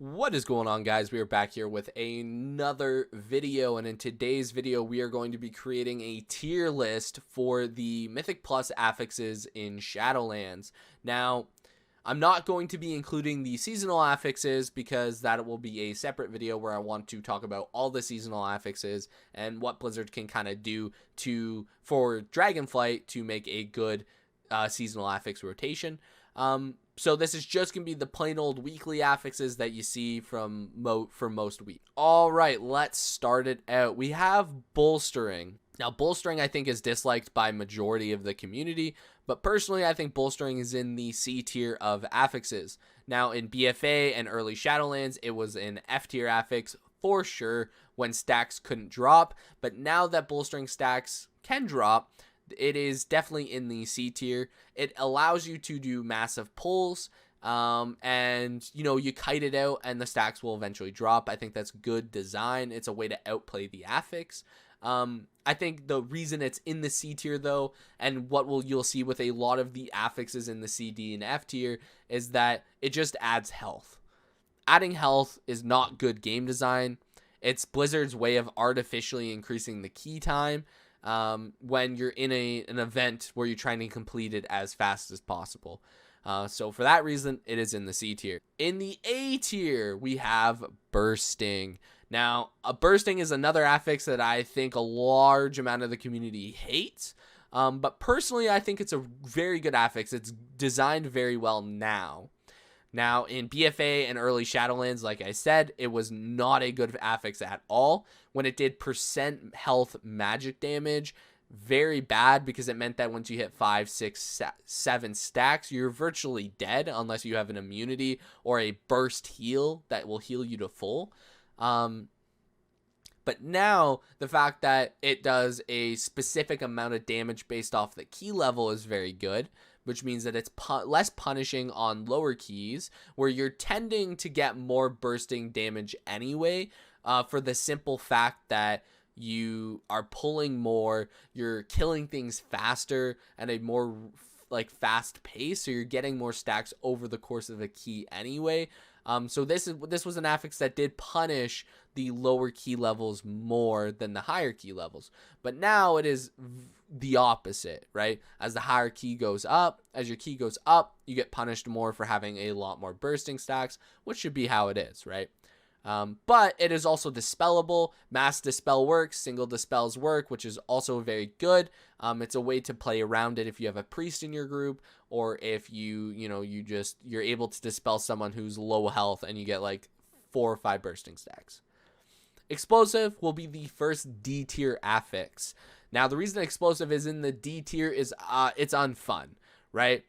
What is going on, guys? We are back here with another video, and in today's video we are going to be creating a tier list for the Mythic Plus affixes in Shadowlands. Now, I'm not going to be including the seasonal affixes because that will be a separate video where I want to talk about all the seasonal affixes and what Blizzard can kind of do for Dragonflight to make a good seasonal affix rotation. So this is just going to be the plain old weekly affixes that you see from most weeks. All right, let's start it out. We have bolstering. Now, bolstering I think is disliked by majority of the community, but personally I think bolstering is in the C tier of affixes. Now, in BFA and early Shadowlands, it was an F tier affix for sure when stacks couldn't drop, but now that bolstering stacks can drop, it is definitely in the C tier. It allows you to do massive pulls, and you kite it out and the stacks will eventually drop. I think that's good design. It's a way to outplay the affix. I think the reason it's in the C tier though, and you'll see with a lot of the affixes in the C, D, and F tier, is that it just adds health. Adding health is not good game design. It's Blizzard's way of artificially increasing the key time when you're in an event where you're trying to complete it as fast as possible. So for that reason, it is in the C tier. In the A tier, we have bursting. Now, bursting is another affix that I think a large amount of the community hates. But personally, I think it's a very good affix. It's designed very well now. Now, in BFA and early Shadowlands, like I said, it was not a good affix at all. When it did percent health magic damage, very bad, because it meant that once you hit 5, 6, 7 stacks, you're virtually dead unless you have an immunity or a burst heal that will heal you to full. But now, the fact that it does a specific amount of damage based off the key level is very good, which means that it's less punishing on lower keys, where you're tending to get more bursting damage anyway, for the simple fact that you are pulling more, you're killing things faster at a more fast pace, so you're getting more stacks over the course of a key anyway. So this was an affix that did punish the lower key levels more than the higher key levels. But now it is the opposite, right? As the higher key goes up, as your key goes up, you get punished more for having a lot more bursting stacks, which should be how it is, right? But it is also dispellable. Mass dispel works, single dispels work, which is also very good. It's a way to play around it if you have a priest in your group, or if you're able to dispel someone who's low health and you get like 4 or 5 bursting stacks. Explosive will be the first D tier affix. Now, the reason explosive is in the D tier is it's unfun, right?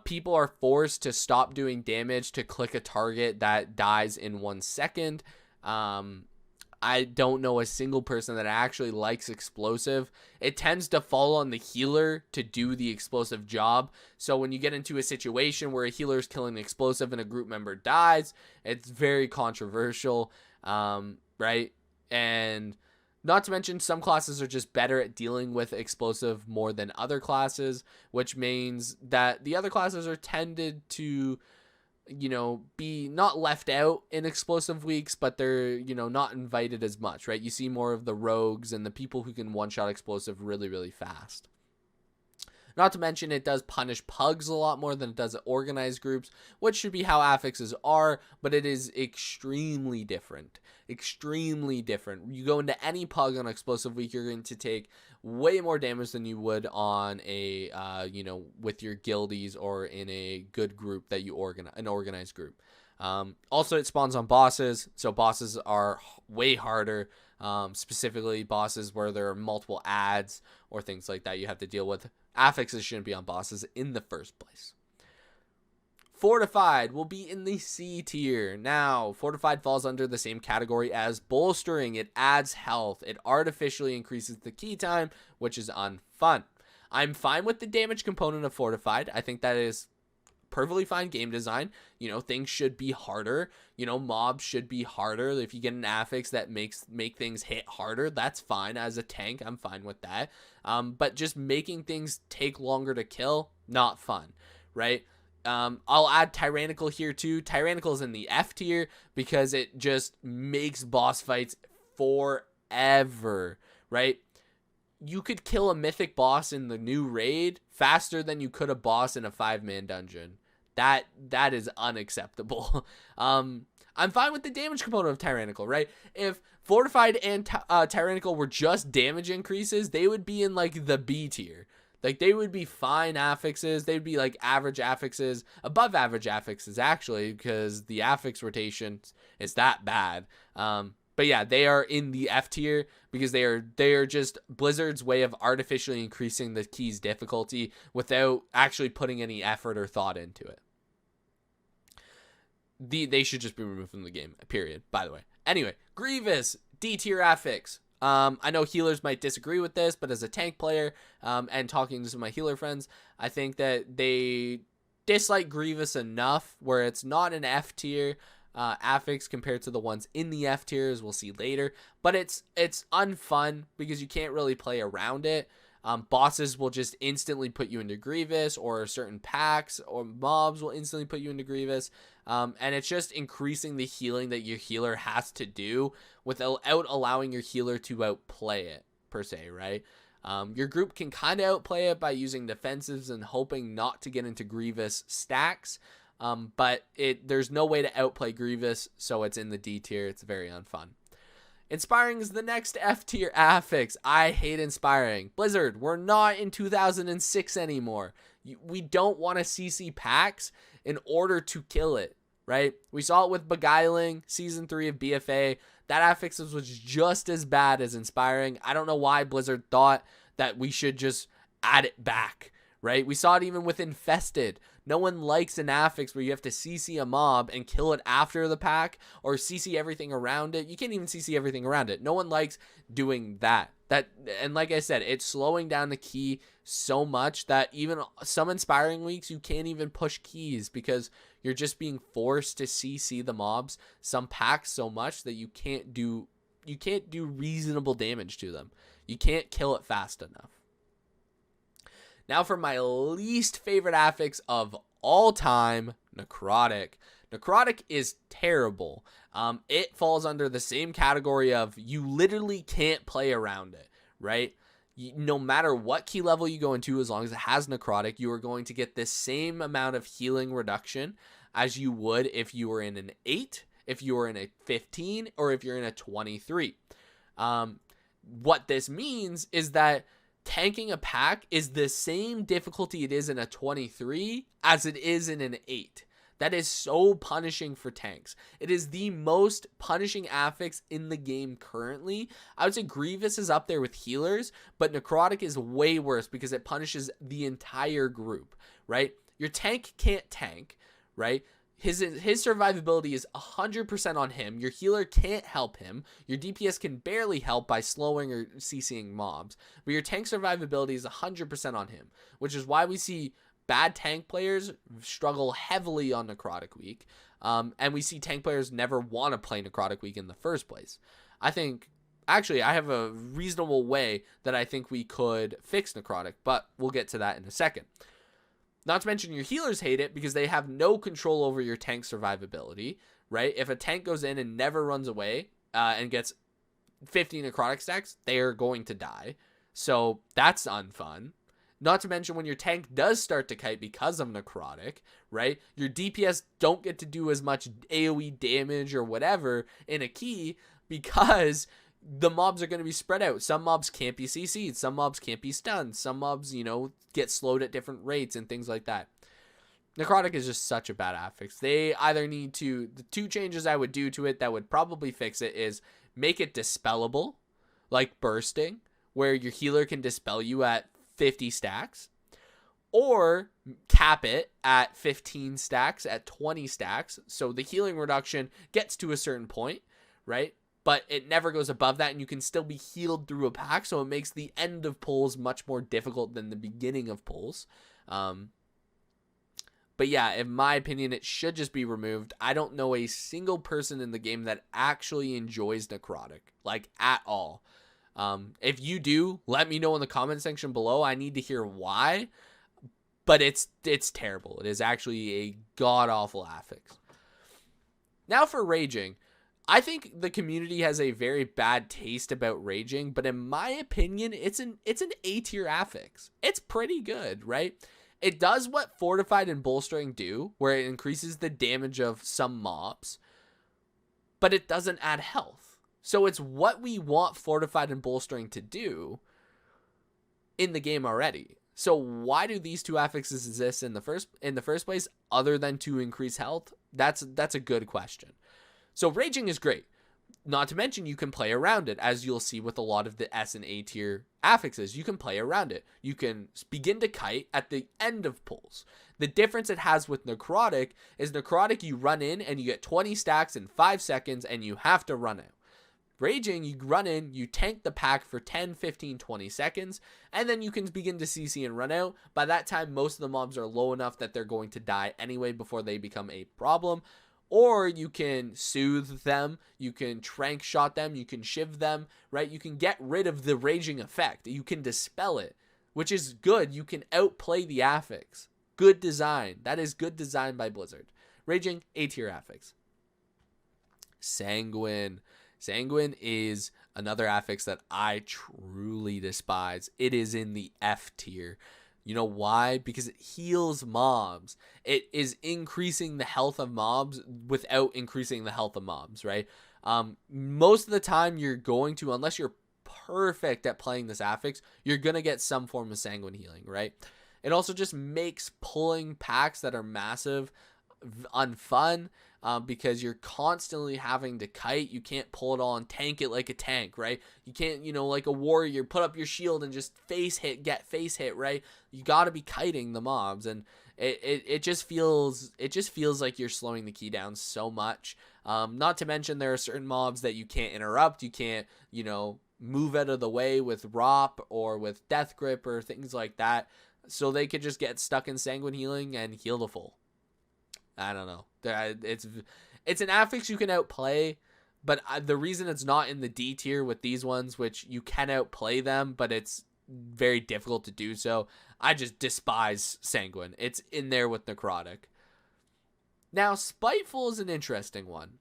People are forced to stop doing damage to click a target that dies in 1 second. I don't know a single person that actually likes explosive. It tends to fall on the healer to do the explosive job. So when you get into a situation where a healer is killing the explosive and a group member dies, it's very controversial, right? And not to mention, some classes are just better at dealing with explosive more than other classes, which means that the other classes are tended to, be not left out in explosive weeks, but they're, not invited as much, right? You see more of the rogues and the people who can one-shot explosive really, really fast. Not to mention, it does punish pugs a lot more than it does organized groups, which should be how affixes are, but it is extremely different. Extremely different. You go into any pug on explosive week, you're going to take way more damage than you would on a, with your guildies or in a good group that you an organized group. Also, it spawns on bosses, so bosses are way harder. Specifically bosses where there are multiple adds or things like that you have to deal with. Affixes shouldn't be on bosses in the first place. Fortified will be in the C tier. Now, Fortified falls under the same category as bolstering. It adds health. It artificially increases the key time, which is unfun. I'm fine with the damage component of Fortified. I think that is perfectly fine game design. Things should be harder. Mobs should be harder. If you get an affix that make things hit harder, that's fine. As a tank, I'm fine with that. But just making things take longer to kill, not fun, right? I'll add Tyrannical here too. Tyrannical is in the F tier because it just makes boss fights forever, right? You could kill a mythic boss in the new raid faster than you could a boss in a 5-man dungeon. That is unacceptable. I'm fine with the damage component of Tyrannical, right? If Fortified and Tyrannical were just damage increases, they would be in like the B tier. Like they would be fine affixes. They'd be like average affixes, above average affixes actually, because the affix rotation is that bad. But yeah, they are in the F tier because they are just Blizzard's way of artificially increasing the key's difficulty without actually putting any effort or thought into it. They should just be removed from the game, period, by the way. Anyway, Grievous, D tier affix. I know healers might disagree with this, but as a tank player, and talking to some of my healer friends, I think that they dislike Grievous enough where it's not an F tier affix compared to the ones in the F tier, as we'll see later. But it's unfun because you can't really play around it. Bosses will just instantly put you into Grievous, or certain packs or mobs will instantly put you into Grievous. And it's just increasing the healing that your healer has to do without allowing your healer to outplay it, per se, right? Your group can kind of outplay it by using defensives and hoping not to get into Grievous stacks. But there's no way to outplay Grievous, so it's in the D tier. It's very unfun. Inspiring is the next F tier affix. I hate Inspiring. Blizzard, we're not in 2006 anymore. We don't want to CC packs in order to kill it, right? We saw it with Beguiling, Season 3 of BFA. That affix was just as bad as Inspiring. I don't know why Blizzard thought that we should just add it back, right? We saw it even with Infested. No one likes an affix where you have to CC a mob and kill it after the pack, or CC everything around it. You can't even CC everything around it. No one likes doing that. And like I said, it's slowing down the key so much that even some Inspiring weeks you can't even push keys because you're just being forced to CC the mobs, some packs, so much that you can't do reasonable damage to them. You can't kill it fast enough. Now for my least favorite affix of all time, Necrotic. Necrotic is terrible. It falls under the same category of you literally can't play around it, right? No matter what key level you go into, as long as it has Necrotic, you are going to get the same amount of healing reduction as you would if you were in an 8, if you were in a 15, or if you're in a 23. What this means is that tanking a pack is the same difficulty it is in a 23 as it is in an 8. That is so punishing for tanks. It is the most punishing affix in the game currently. I would say Grievous is up there with healers, but Necrotic is way worse because it punishes the entire group, right? Your tank can't tank, right? His survivability is 100% on him. Your healer can't help him. Your DPS can barely help by slowing or CCing mobs. But your tank survivability is 100% on him, which is why we see bad tank players struggle heavily on Necrotic Week. And we see tank players never want to play Necrotic Week in the first place. Actually, I have a reasonable way that I think we could fix Necrotic, but we'll get to that in a second. Not to mention your healers hate it because they have no control over your tank survivability, right? If a tank goes in and never runs away and gets 50 necrotic stacks, they are going to die. So that's unfun. Not to mention when your tank does start to kite because of necrotic, right? Your DPS don't get to do as much AoE damage or whatever in a key because the mobs are going to be spread out. Some mobs can't be CC'd. Some mobs can't be stunned. Some mobs, get slowed at different rates and things like that. Necrotic is just such a bad affix. They either need to... The two changes I would do to it that would probably fix it is make it dispellable, like bursting, where your healer can dispel you at 50 stacks, or cap it at 15 stacks, at 20 stacks, so the healing reduction gets to a certain point, right? But it never goes above that, and you can still be healed through a pack, so it makes the end of pulls much more difficult than the beginning of pulls. But yeah, in my opinion, it should just be removed. I don't know a single person in the game that actually enjoys Necrotic, like, at all. If you do, let me know in the comment section below. I need to hear why. but it's terrible. It is actually a god-awful affix. Now for raging. I think the community has a very bad taste about raging, but in my opinion, it's an A tier affix. It's pretty good, right? It does what Fortified and Bolstering do, where it increases the damage of some mobs, but it doesn't add health. So it's what we want Fortified and Bolstering to do in the game already. So why do these two affixes exist in the first place, other than to increase health? That's a good question. So raging is great. Not to mention you can play around it, as you'll see with a lot of the S and A tier affixes. You can play around it. You can begin to kite at the end of pulls. The difference it has with Necrotic is Necrotic you run in and you get 20 stacks in 5 seconds and you have to run out. Raging, you run in, you tank the pack for 10, 15, 20 seconds, and then you can begin to CC and run out. By that time, most of the mobs are low enough that they're going to die anyway before they become a problem. Or you can soothe them, you can trank shot them, you can shiv them, right? You can get rid of the raging effect. You can dispel it, which is good. You can outplay the affix. Good design. That is good design by Blizzard. Raging, A tier affix. Sanguine. Sanguine is another affix that I truly despise. It is in the F tier. You know why? Because it heals mobs. It is increasing the health of mobs without increasing the health of mobs, right? Most of the time you're going to, unless you're perfect at playing this affix, you're going to get some form of sanguine healing, right? It also just makes pulling packs that are massive unfun, because you're constantly having to kite. You can't pull it all and tank it like a tank, right? You can't, like a warrior, put up your shield and just get face hit, right? You got to be kiting the mobs, and it just feels like you're slowing the key down so much. Not to mention there are certain mobs that you can't interrupt. You can't, move out of the way with ROP or with Death Grip or things like that. So they could just get stuck in Sanguine Healing and heal the full. I don't know. It's an affix you can outplay, but the reason it's not in the D tier with these ones, which you can outplay them, but it's very difficult to do so. I just despise Sanguine. It's in there with Necrotic. Now, Spiteful is an interesting one.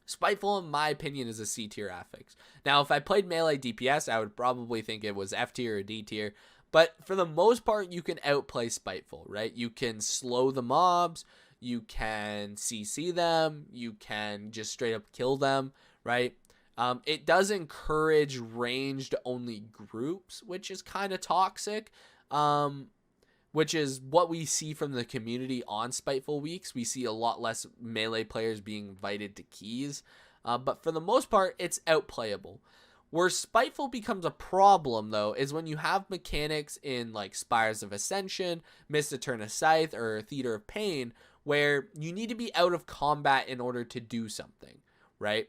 Spiteful, in my opinion, is a C tier affix. Now, if I played melee DPS, I would probably think it was F tier or D tier. But for the most part, you can outplay Spiteful, right? You can slow the mobs, you can CC them, you can just straight up kill them, right? It does encourage ranged-only groups, which is kind of toxic, which is what we see from the community on Spiteful weeks. We see a lot less melee players being invited to keys, but for the most part, it's outplayable. Where Spiteful becomes a problem, though, is when you have mechanics in, like, Spires of Ascension, Mist Eterna Scythe, or Theater of Pain, where you need to be out of combat in order to do something, right?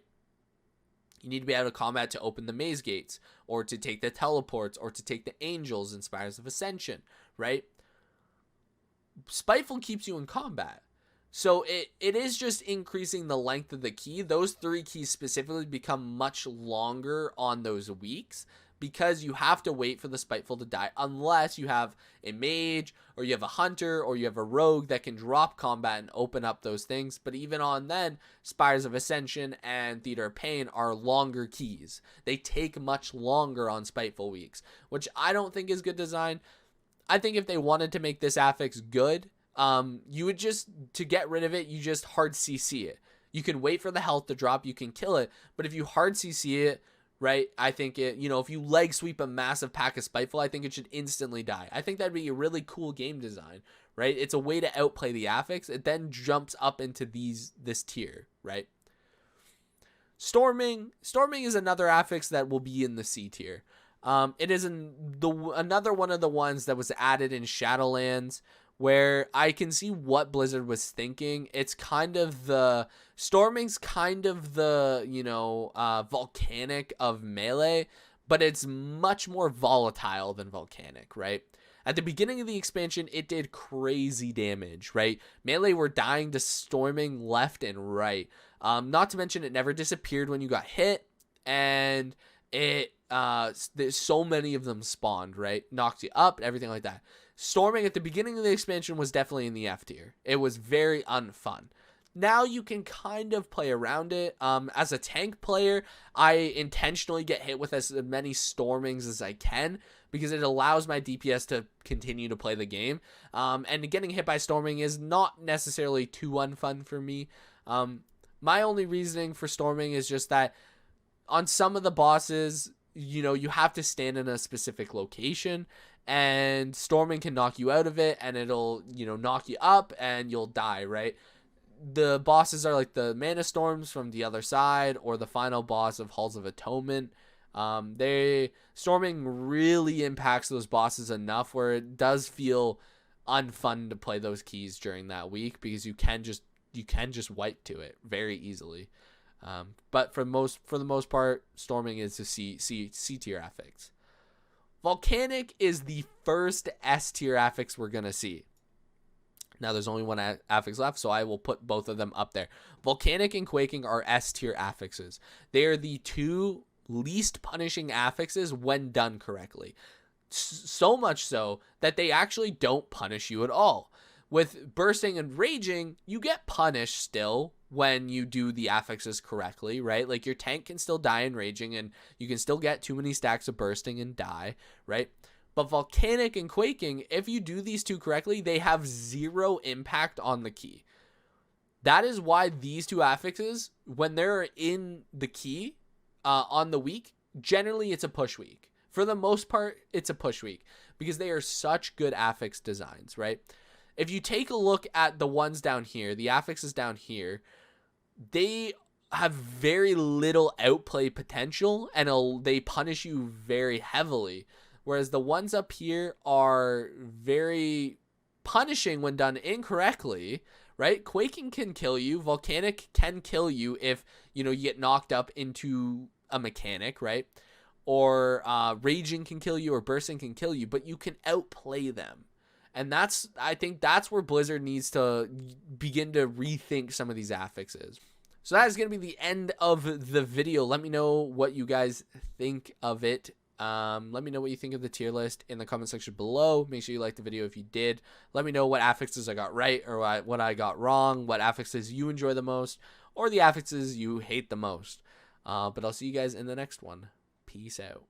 You need to be out of combat to open the maze gates, or to take the teleports, or to take the angels in Spires of Ascension, right? Spiteful keeps you in combat. So it is just increasing the length of the key. Those 3 keys specifically become much longer on those weeks because you have to wait for the Spiteful to die unless you have a mage or you have a hunter or you have a rogue that can drop combat and open up those things. But even on then, Spires of Ascension and Theater of Pain are longer keys. They take much longer on Spiteful weeks, which I don't think is good design. I think if they wanted to make this affix good, you would just, to get rid of it, you just hard CC it. You can wait for the health to drop, you can kill it, but if you hard CC it, right, I think it, if you leg sweep a massive pack of Spiteful, I think it should instantly die. I think that'd be a really cool game design, right? It's a way to outplay the affix. It then jumps up into this tier, right? Storming is another affix that will be in the C tier. It is another one of the ones that was added in Shadowlands, where I can see what Blizzard was thinking. It's kind of Storming's kind of the, volcanic of melee, but it's much more volatile than volcanic, right? At the beginning of the expansion, it did crazy damage, right? Melee were dying to Storming left and right. Not to mention it never disappeared when you got hit, and There's so many of them spawned, right? Knocked you up, everything like that. Storming at the beginning of the expansion was definitely in the F tier. It was very unfun. Now you can kind of play around it. As a tank player, I intentionally get hit with as many stormings as I can because it allows my DPS to continue to play the game. And getting hit by storming is not necessarily too unfun for me. My only reasoning for storming is just that on some of the bosses, you have to stand in a specific location, and storming can knock you out of it, and it'll, knock you up, and you'll die, right? The bosses are like the Mana Storms from the other side, or the final boss of Halls of Atonement. Storming really impacts those bosses enough where it does feel unfun to play those keys during that week, because you can just wipe to it very easily. But for the most part, storming is a C tier affix. Volcanic is the first S tier affix we're gonna see. Now there's only one affix left, so I will put both of them up there. Volcanic and Quaking are S tier affixes. They are the two least punishing affixes when done correctly. So much so that they actually don't punish you at all. With Bursting and Raging, you get punished still when you do the affixes correctly, right? Like your tank can still die in Raging, and you can still get too many stacks of Bursting and die, right? But Volcanic and Quaking, if you do these two correctly, they have zero impact on the key. That is why these two affixes, when they're in the key on the week, generally it's a push week. For the most part, it's a push week because they are such good affix designs, right? If you take a look at the ones down here, the affixes down here, they have very little outplay potential, and they punish you very heavily. Whereas the ones up here are very punishing when done incorrectly, right? Quaking can kill you. Volcanic can kill you if, you get knocked up into a mechanic, right? Or Raging can kill you, or Bursting can kill you, but you can outplay them. And I think that's where Blizzard needs to begin to rethink some of these affixes. So that is going to be the end of the video. Let me know what you guys think of it. Let me know what you think of the tier list in the comment section below. Make sure you like the video if you did. Let me know what affixes I got right or what I got wrong, what affixes you enjoy the most, or the affixes you hate the most. But I'll see you guys in the next one. Peace out.